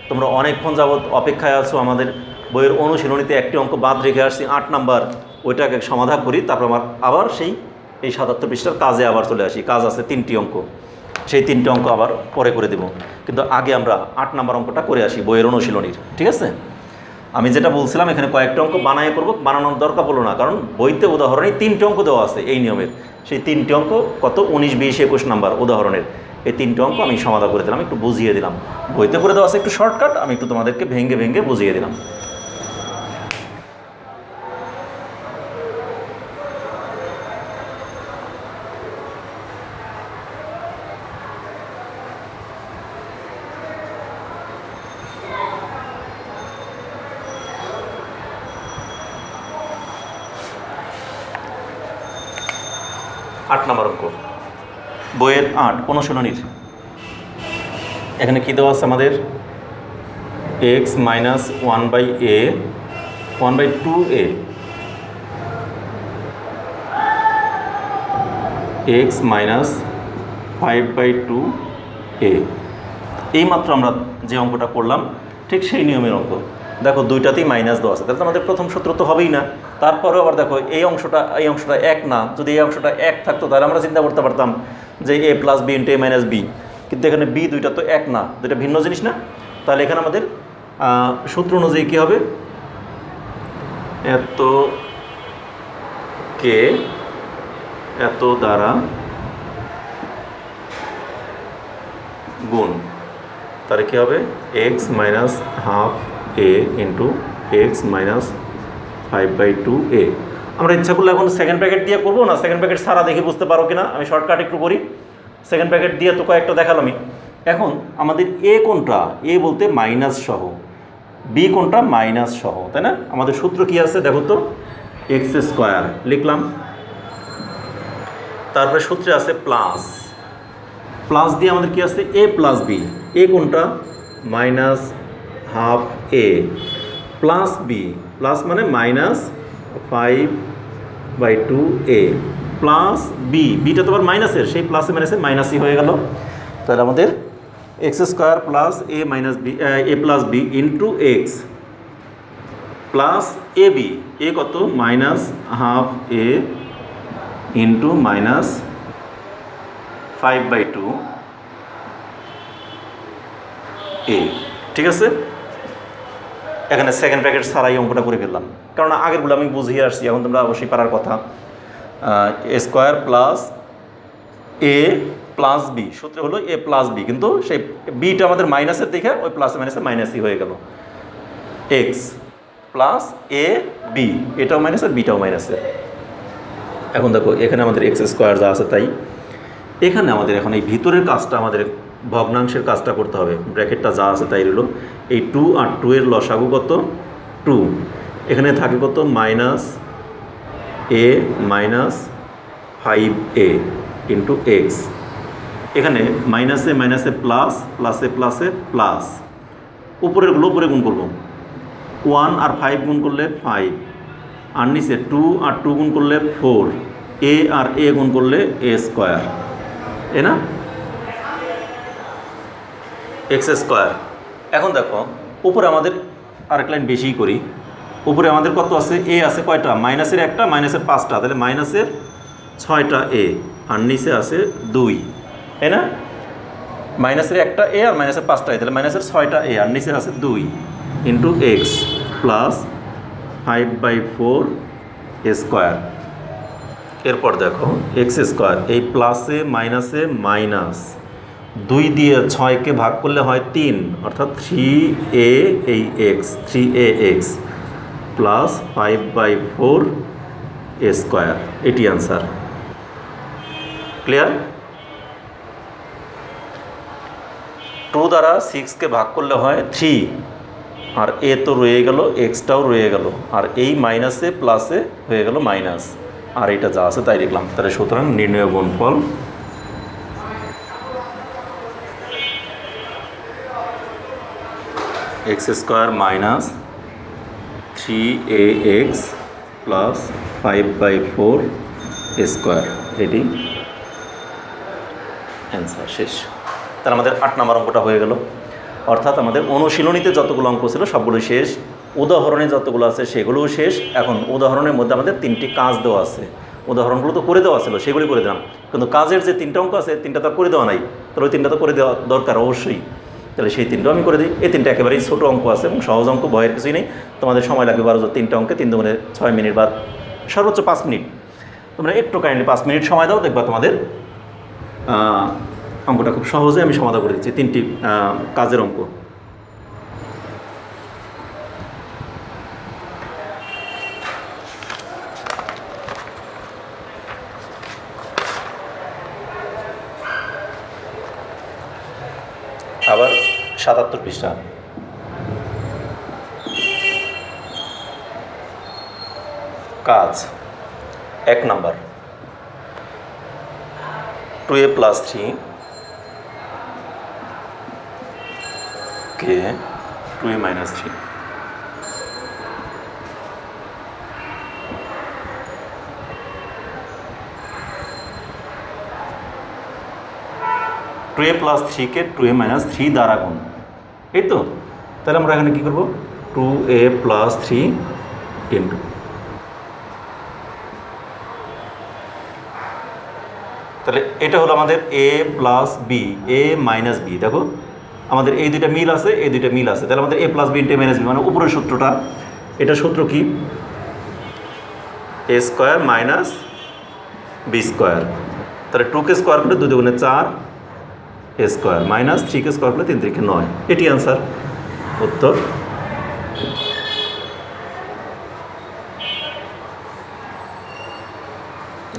তোমরা অনেকক্ষণ যাবৎ অপেক্ষায় আছো, আমাদের বইয়ের অনুশীলনীতে একটি অঙ্ক বাদ রেখে আসছি 8 নাম্বার, ওইটাকে সমাধান করি, তারপর আবার এই 77 পৃষ্ঠার কাজে আবার চলে আসি। কাজ আছে 3টি অঙ্ক, সেই 3টি অঙ্ক আবার পরে করে দেব, কিন্তু আগে আমরা 8 নাম্বার অঙ্কটা করে আসি বইয়ের অনুশীলনীর। ঠিক আছে, আমি যেটা বলছিলাম এখানে কয়েকটা অঙ্ক বানায় করব, বানানোর দরকার পড়লো না, কারণ বইতে উদাহরণে 3টি অঙ্ক দেওয়া আছে এই নিয়মের। সেই 3টি অঙ্ক কত 19, 20, 21 নাম্বার উদাহরণের, এই 3টি অঙ্ক আমি সমাধান করে দিলাম, একটু বুঝিয়ে দিলাম। বইতে করে দেওয়া আছে একটু শর্টকাট, আমি একটু তোমাদেরকে ভেঙে বুঝিয়ে দিলাম। আট নম্বর অঙ্ক বইয়ের 8 অনুশীলনীর। এখানে কী দেওয়া আছে আমাদের, x minus 1/a 1/2a x minus 5/2a। এইমাত্র আমরা যে অঙ্কটা করলাম ঠিক সেই নিয়মের অঙ্ক। দেখো দুইটাতেই মাইনাস দেওয়া আছে, তাহলে তো আমাদের প্রথম সূত্র তো হবেই না। তারপরেও আবার দেখো এই অংশটা এক না, যদি এই অংশটা এক থাকতো তাহলে আমরা চিন্তা করতে পারতাম যে a plus B into a minus B, কিন্তু এখানে বি দুইটা তো এক না, দুইটা ভিন্ন জিনিস না। তাহলে এখানে আমাদের সূত্র অনুযায়ী কী হবে, এত কে এত দ্বারা গুণ, তাহলে কী হবে x minus half A into x minus 5/2 এ। আমরা ইচ্ছা করলে এখন সেকেন্ড প্যাকেট দিয়ে করবো না, সেকেন্ড প্যাকেট সারা দেখে বুঝতে পারো কিনা, আমি শর্টকাট একটু করি। সেকেন্ড প্যাকেট দিয়ে তো কয়েকটা দেখালাম আমি। এখন আমাদের এ কোনটা, এ বলতে মাইনাস সহ, বি কোনটা মাইনাস সহ, তাই না? আমাদের সূত্র কি আছে দেখো তো, এক্স স্কোয়ার লিখলাম, তারপরে সূত্রে আছে প্লাস, প্লাস দিয়ে আমাদের কি আছে এ প্লাস বি, এ কোনটা মাইনাস হাফ এ প্লাস বি, প্লাস মানে মাইনাস 5/2 এ প্লাস বি, বিটা তো আবার মাইনাসের, সেই প্লাসে মাইনাসে মাইনাসই হয়ে গেল। তাহলে আমাদের X square plus A minus B A plus B into X plus A B, A কত minus half A into minus 5/2 A. ঠিক আছে, এখানে সেকেন্ড ব্র্যাকেট ছাড়াই অঙ্কটা করে ফেললাম, কারণ আগেরগুলো আমি বুঝিয়ে আসছি, এখন তোমরা অবশ্যই পারার কথা। এ square plus A plus B, সূত্র হলো এ প্লাস বি, কিন্তু সেই বিটা আমাদের মাইনাসের দেখে ওই প্লাসে মাইনাসে মাইনাসই হয়ে গেল, এক্স প্লাস এ বি, এটাও মাইনাসের বিটাও মাইনাসের। এখন দেখো এখানে আমাদের এক্স স্কোয়ার যা আছে তাই, এখানে আমাদের এখন এই ভিতরের কাজটা, আমাদের ভগ্নাংশের কাজটা করতে হবে। ব্র্যাকেটটা যা আছে তাই রইল, এই 2 আর 2 এর লসাগু কত 2, এখানে থাকে কত মাইনাস এ মাইনাস 5a ইন্টু এক্স, এখানে মাইনাসে মাইনাসে প্লাস, প্লাসে প্লাসে প্লাস, উপরেরগুলো উপরে গুণ করবো, 1 আর 5 গুণ করলে 5, আর নিচে 2 আর 2 গুণ করলে 4, এ আর এ গুণ করলে এ স্কোয়ার, এ না এক্স স্কোয়ার। এখন দেখো উপরে আমাদের আরেক লাইন বেশি করি, উপরে আমাদের কত আছে এ আছে কয়টা, মাইনাসের একটা মাইনাসের 5টা, তাহলে মাইনাসের 6টা এ, আর নিচে আছে 2, তাই না? মাইনাসের একটা এ আর মাইনাসের 5টা এ, তাহলে মাইনাসের 6টা এ আর নিচে আছে 2 ইন্টু এক্স প্লাস 5/4 স্কোয়ার। এরপর দেখো এক্স স্কোয়ার, এই প্লাসে মাইনাসে মাইনাস, 2 দিয়ে 6কে ভাগ করলে হয় 3, অর্থাৎ 3a এই এক্স 3ax প্লাস 5/4 স্কোয়ার, এটি আনসার। ক্লিয়ার? 2 দ্বারা 6কে ভাগ করলে হয় 3, আর এ তো রয়ে গেল, এক্সটাও রয়ে গেল, আর এই মাইনাসে প্লাসে হয়ে গেল মাইনাস, আর এটা যা আছে তাই লিখলাম। তাহলে সুতরাং নির্ণয় গুণফল x square minus 3ax plus 5/4 square, এটি অ্যান্সার। শেষ। তাহলে আমাদের 8 নম্বর অঙ্কটা হয়ে গেল, অর্থাৎ আমাদের অনুশীলনীতে যতগুলো অঙ্ক ছিল সবগুলো শেষ, উদাহরণে যতগুলো আছে সেগুলোও শেষ। এখন উদাহরণের মধ্যে আমাদের 3টি কাজ দেওয়া আছে, উদাহরণগুলো তো করে দেওয়া ছিল, সেগুলি করে দিলাম, কিন্তু কাজের যে 3টা অঙ্ক আছে 3টা তো আর করে দেওয়া নাই, তাহলে ওই 3টা তো করে দেওয়া দরকার অবশ্যই। তাহলে সেই 3টাও আমি করে দিই। এই 3টা একেবারেই ছোটো অঙ্ক আছে এবং সহজ অঙ্ক, ভয়ের কিছুই নেই। তোমাদের সময় লাগবে 3টা অঙ্কে 3 দুগুণে 6 মিনিট বা সর্বোচ্চ 5 মিনিট। তোমরা একটু কাইন্ডলি 5 মিনিট সময় দাও, দেখবা তোমাদের অঙ্কটা খুব সহজে আমি সমাধান করে দিচ্ছি, 3টি কাজের অঙ্ক। আবার 77 পৃষ্ঠা। কাজ 1 নাম্বার, 2a প্লাস 3 কে 2a মাইনাস 3, টু এ প্লাস 3কে 2a মাইনাস 3 দ্বারা গুণ, এই তো। তাহলে আমরা এখানে কী করবো, 2a প্লাস 3 ইন্টু, তাহলে এটা হলো আমাদের a plus B, a minus B. দেখো আমাদের এই দুইটা মিল আছে, এই দুইটা মিল আছে, তাহলে আমাদের a plus B into a minus B, মানে উপরের সূত্রটা, এটা সূত্র কি a square minus B square. তাহলে 2কে স্কোয়ার করলে 2 দুগুণে 4 a স্কোয়ার মাইনাস 3কে স্কোয়ার করলে 3 3কে 9, এটি অ্যান্সার, উত্তর।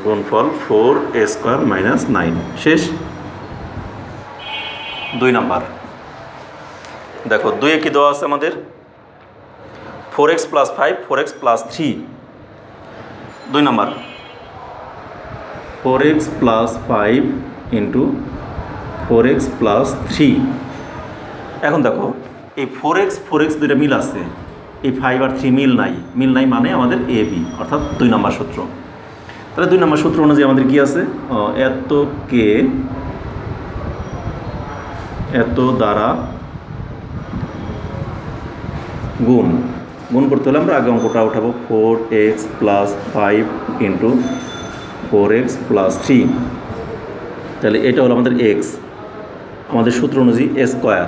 গুণফল 4a স্কোয়ার মাইনাস 9, শেষ। 2 নাম্বার, দেখো 2-এ কি দেওয়া আছে আমাদের 4x plus 5, 4x plus 3। 2 number 4x plus 5 into 4x plus 3। এখন দেখো এই 4x দুইটা মিল আছে, এই 5 আর 3 মিল নাই মানে আমাদের এ বি, অর্থাৎ 2 নাম্বার সূত্র। তাহলে 2 নাম্বার সূত্র অনুযায়ী আমাদের কি আছে, এতকে এত দ্বারা গুণ করতে হলে আমরা আগে অঙ্কটা উঠাবো, 4x plus 5 into 4x plus 3। তাহলে এটা হলো আমাদের x, আমাদের সূত্র অনুযায়ী a square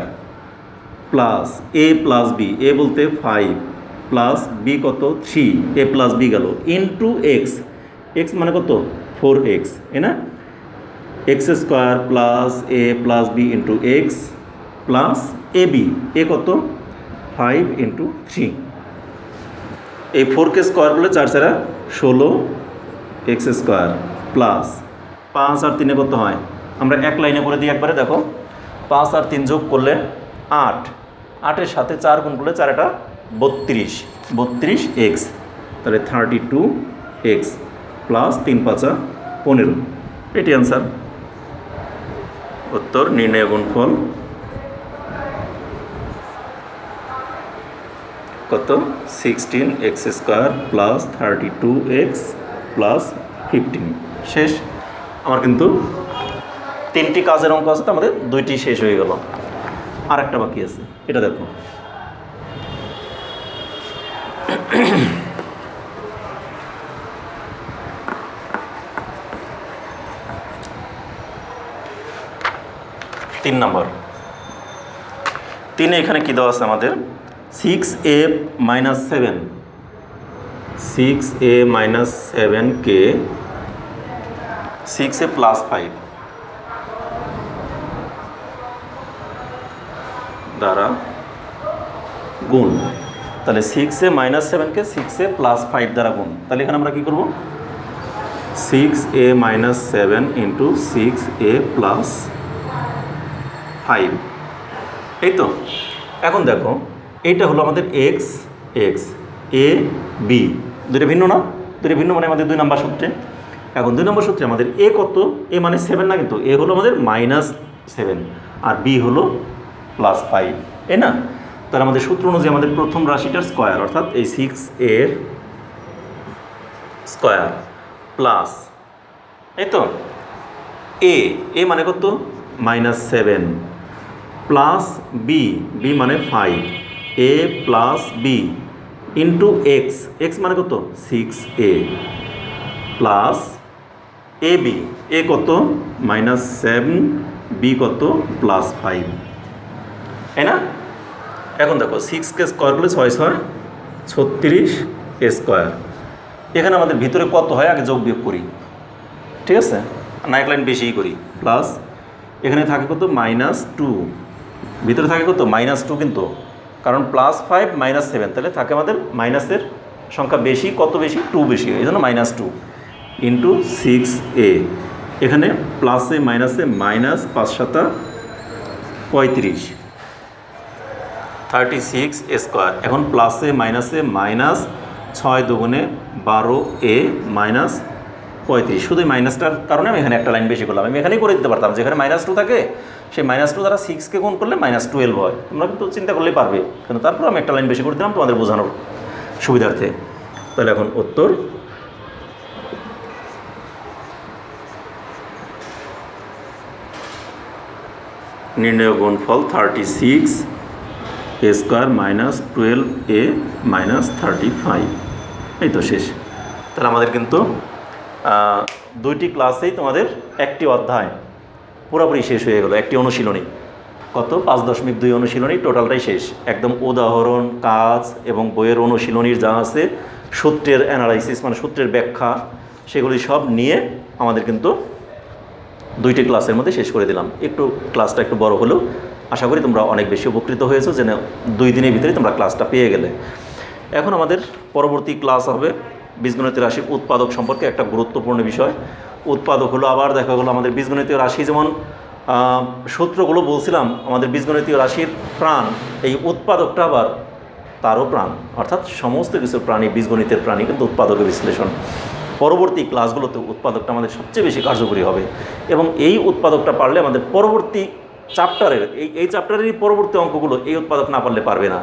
plus a plus B, a বলতে 5 প্লাস বি কত 3, a প্লাস বি গেল ইন্টু x মানে কত 4x, না, x square plus a plus B into x plus A B, A কত 5 ইন্টু 3। এই 4কে স্কোয়ার করলে 4 4 16 x স্কোয়ার প্লাস 5 আর 3 কত হয়, আমরা এক লাইনে করে দিই একবারে। দেখো 5 আর 3 যোগ করলে 8, 8-এর সাথে 4 গুণ করলে 4 এটা 32x, তাহলে 32x প্লাস 3 5 15, এটি অ্যান্সার, উত্তর। নির্ণয় গুণফল কত 16x square plus 32x plus 15, শেষ। আমার কিন্তু 3টি কাজের অঙ্ক আছে, তো আমাদের 2টি শেষ হয়ে গেল, আর একটা বাকি আছে, এটা দেখো। তিন নাম্বার, 3-এ এখানে কী দেওয়া আছে আমাদের 6a minus 7, 6a minus 7কে 6a plus 5 দ্বারা গুণ। তাহলে 6a মাইনাস 7কে 6a প্লাস 5 দ্বারা গুণ। তাহলে এখানে আমরা কী করব, 6a minus 7 into 6a plus 5, এই তো। এখন দেখো এইটা হলো আমাদের x, a b, দুটো ভিন্ন না, দুটো ভিন্ন মানে আমাদের 2 নাম্বার সূত্রে। এখন 2 নম্বর সূত্রে আমাদের a কত, a মানে 7 না, কিন্তু a হলো আমাদের -7 আর b হলো +5, তাই না। তাহলে আমাদের সূত্র অনুযায়ী আমাদের প্রথম রাশিটার স্কোয়ার, অর্থাৎ এই 6a এর স্কোয়ার প্লাস, এই তো a মানে কত -7 প্লাস b মানে 5, a plus b into x মানে কত 6a প্লাস ab, a কত -7, b কত +5, তাই না। এখন দেখো 6কে স্কোয়ার করলে 6 6 36 a স্কোয়ার। এখানে আমাদের ভিতরে কত হয় আগে যোগ বিয়োগ করি, ঠিক আছে, না এক লাইন বেশিই করি। প্লাস এখানে থাকে কত -2, ভিতরে থাকে কত -2, কিন্তু কারণ +5 -7, তাহলে থাকে আমাদের মাইনাসের সংখ্যা বেশি, কত বেশি 2 বেশি, এই জন্য -2 ইন্টু 6a। এখানে প্লাসে মাইনাসে -5 7 35, 36 a স্কোয়ার। এখন প্লাসে মাইনাসে -6 দুগুণে 12a -35, শুধু মাইনাসটার কারণে আমি এখানে একটা লাইন বেশি করলাম। আমি এখানেই করে দিতে পারতাম, যেখানে -2 থাকে সেই -2 দ্বারা 6কে গুণ করলে -12 হয়, তোমরা কিন্তু চিন্তা করলেই পারবে, কিন্তু তারপর আমি একটা লাইন বেশি করে দিলাম তোমাদের বোঝানোর সুবিধার্থে। তাহলে এখন উত্তর নির্ণয় গুণফল 36 এ স্কোয়ার মাইনাস 12a মাইনাস 35, এই তো শেষ। তাহলে আমাদের কিন্তু দুইটি ক্লাসেই তোমাদের একটি অধ্যায় পুরোপুরি শেষ হয়ে গেলো, একটি অনুশীলনী, কত 5.2 অনুশীলনী, টোটালটাই শেষ। একদম উদাহরণ, কাজ এবং বইয়ের অনুশীলনীর যা আছে, সূত্রের অ্যানালাইসিস মানে সূত্রের ব্যাখ্যা, সেগুলি সব নিয়ে আমাদের কিন্তু দুইটি ক্লাসের মধ্যে শেষ করে দিলাম। একটু ক্লাসটা একটু বড় হলেও আশা করি তোমরা অনেক বেশি উপকৃত হয়েছো, যে 2 দিনের ভিতরে তোমরা ক্লাসটা পেয়ে গেলে। এখন আমাদের পরবর্তী ক্লাস হবে বীজগণিতীয় রাশির উৎপাদক সম্পর্কে, একটা গুরুত্বপূর্ণ বিষয়। উৎপাদক হলো, আবার দেখা গেলো আমাদের বীজগণিতীয় রাশি যেমন সূত্রগুলো বলছিলাম আমাদের বীজগণিতীয় রাশির প্রাণ, এই উৎপাদকটা আবার তারও প্রাণ, অর্থাৎ সমস্ত কিছুর প্রাণী, বীজগণিতের প্রাণী কিন্তু উৎপাদকের বিশ্লেষণ। পরবর্তী ক্লাসগুলোতে উৎপাদকটা আমাদের সবচেয়ে বেশি কার্যকরী হবে, এবং এই উৎপাদকটা পারলে আমাদের পরবর্তী চ্যাপ্টারের এই চ্যাপ্টারেরই পরবর্তী অঙ্কগুলো এই উৎপাদক না পারলে পারবে না।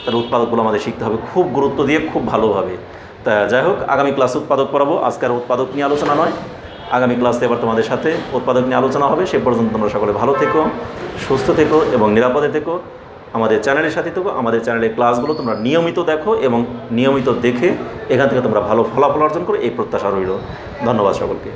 তাহলে উৎপাদকগুলো আমাদের শিখতে হবে খুব গুরুত্ব দিয়ে, খুব ভালোভাবে। তা যাই হোক, আগামী ক্লাসে উৎপাদক পড়াবো। আজকের উৎপাদক নিয়ে আলোচনা নয়, আগামী ক্লাসে এবার তোমাদের সাথে উৎপাদক নিয়ে আলোচনা হবে। সে পর্যন্ত তোমরা সকলে ভালো থেকো, সুস্থ থেকো এবং নিরাপদে থেকো। আমাদের চ্যানেলের সাথে থেকো। আমাদের চ্যানেলের ক্লাসগুলো তোমরা নিয়মিত দেখো এবং নিয়মিত দেখে এখান থেকে তোমরা ভালো ফলাফল অর্জন করো, এই প্রত্যাশা রইল। ধন্যবাদ সকলকে।